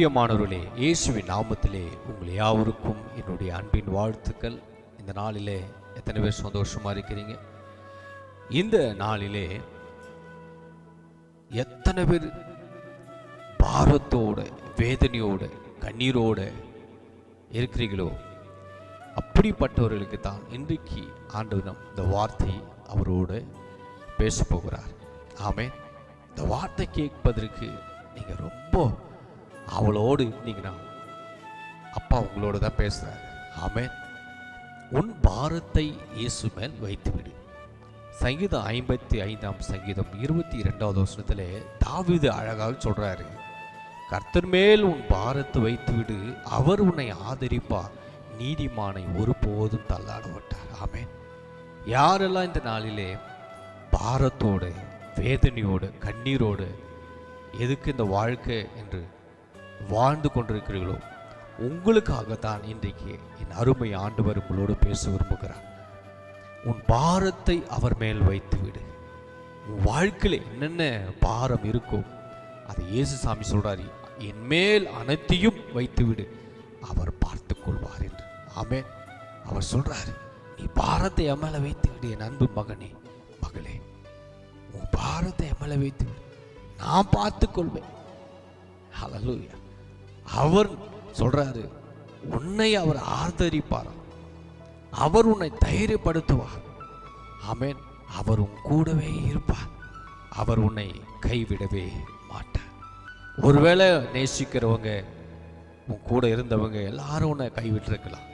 பிரியமானவர்களே, இயேசுவின் நாமத்திலே உங்கள் யாவருக்கும் என்னுடைய அன்பின் வாழ்த்துக்கள். இந்த நாளிலே எத்தனை பேர் சந்தோஷமா இருக்கிறீங்க? இந்த நாளிலே எத்தனை பேர் பாரத்தோட, வேதனையோட, கண்ணீரோட இருக்கிறீர்களோ அப்படிப்பட்டவர்களுக்கு தான் இன்றைக்கு ஆண்டவர் இந்த வார்த்தை அவரோடு பேச போகிறார். ஆமென். இந்த வார்த்தை கேட்பதற்கு நீங்க ரொம்ப அவளோடு இருந்தீங்கன்னா அப்பா உங்களோட தான் பேசுறாரு. ஆமென். உன் பாரத்தை இயேசு மேல் வைத்துவிடு. சங்கீதம் 55 சங்கீதம் 22வது வசனத்திலே தாவீது அழகாக சொல்றாரு, கர்த்தர் மேல் உன் பாரத்தை வைத்துவிடு, அவர் உன்னை ஆதரிப்பார், நீதிமானை ஒருபோதும் தள்ளாட மாட்டார். ஆமென். யாரெல்லாம் இந்த நாளிலே பாரத்தோடு, வேதனையோடு, கண்ணீரோடு எதுக்கு இந்த வாழ்க்கை என்று வாழ்ந்து கொண்டிருக்கிறீர்களோ உங்களுக்காகத்தான் இன்றைக்கு என் அருமை ஆண்டவர் உங்களோடு பேச விரும்புகிறார். உன் பாரத்தை அவர் மேல் வைத்துவிடு. உன் வாழ்க்கையில் என்னென்ன பாரம் இருக்கும் அதை இயேசு சாமி சொல்றாரு, என் மேல் அனைத்தையும் வைத்துவிடு, அவர் பார்த்து கொள்வார் என்று. ஆமென். அவர் சொல்றாரு, நீ பாரத்தை என் மேல வைத்துவிடு, என் அன்பு மகனே மகளே, உன் பாரத்தை என் மேல வைத்துவிடு, நான் பார்த்து கொள்வேன். ஹல்லேலூயா. அவர் சொல்றாரு, உன்னை அவர் ஆதரிப்பார், அவர் உன்னை தைரியப்படுத்துவார். ஆமென். அவர் உன் கூடவே இருப்பார், அவர் உன்னை கைவிடவே மாட்டார். ஒருவேளை நேசிக்கிறவங்க, உன் கூட இருந்தவங்க எல்லாரும் உன்னை கைவிட்டிருக்கலாம்.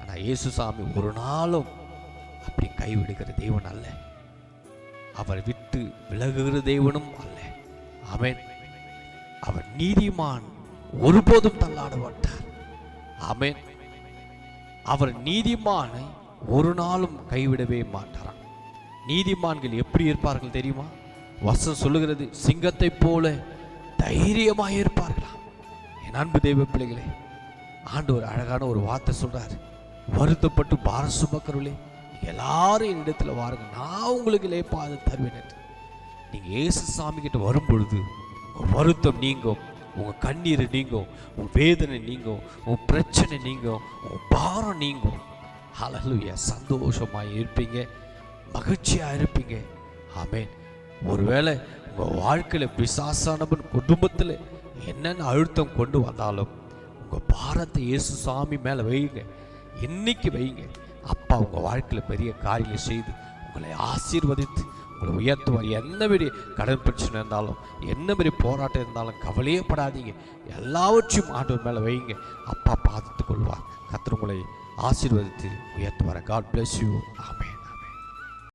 ஆனால் இயேசு சாமி ஒரு நாளும் அப்படி கைவிடுகிற தேவன் அல்ல, அவர் விட்டு விலகுகிற தேவனும் அல்ல. ஆமென். அவர் நீதிமான், ஒருபோதும் தள்ளாட மாட்டார். ஆமென். அவர் நீதிமானை ஒரு நாளும் கைவிடவே மாட்டாராம். நீதிமான்கள் எப்படி இருப்பார்கள் தெரியுமா? வசனம் சொல்லுகிறது, சிங்கத்தை போல தைரியமாக இருப்பார்களாம். என் அன்பு தெய்வ பிள்ளைகளே, ஆண்டவர் அழகான ஒரு வார்த்தை சொல்றாரு, வருத்தப்பட்டு பாரம் சுமக்கிறவர்களே எல்லாரும் என்னிடத்துல வாருங்க, நான் உங்களுக்கு லேப்பாத தருவேன் என்று. நீங்க இயேசு சாமி கிட்ட வரும் பொழுது உங்க வருத்தம் நீங்கும், உங்க கண்ணீர் நீங்கும், உங்க வேதனை நீங்கும், உங்க பிரச்சனை நீங்கும், உங்க பாரம் நீங்கும். ஹல்லேலூயா. சந்தோஷமாக இருப்பீங்க, மகிழ்ச்சியா இருப்பீங்க. ஆமென். ஒருவேளை உங்க வாழ்க்கையில பிசாசானவன் குடும்பத்தில் என்னென்ன அழுத்தம் கொண்டு வந்தாலும் உங்க பாரத்தை இயேசு சாமி மேல வைங்க, இன்னைக்கு வைங்க. அப்பா உங்க வாழ்க்கையில பெரிய காரியங்களை செய்து உங்களை ஆசீர்வதித்து உங்களை உயர்த்துவார். என்ன பெரிய கடன் பிரச்சனை இருந்தாலும், என்ன பெரிய போராட்டம் இருந்தாலும் கவலையே படாதீங்க, எல்லாவற்றையும் ஆண்டவர் மேலே வைங்க, அப்பா பார்த்துக் கொள்வார். கர்த்தர் உங்களை ஆசீர்வதித்து உயர்த்துவார். God bless you. ஆமென்.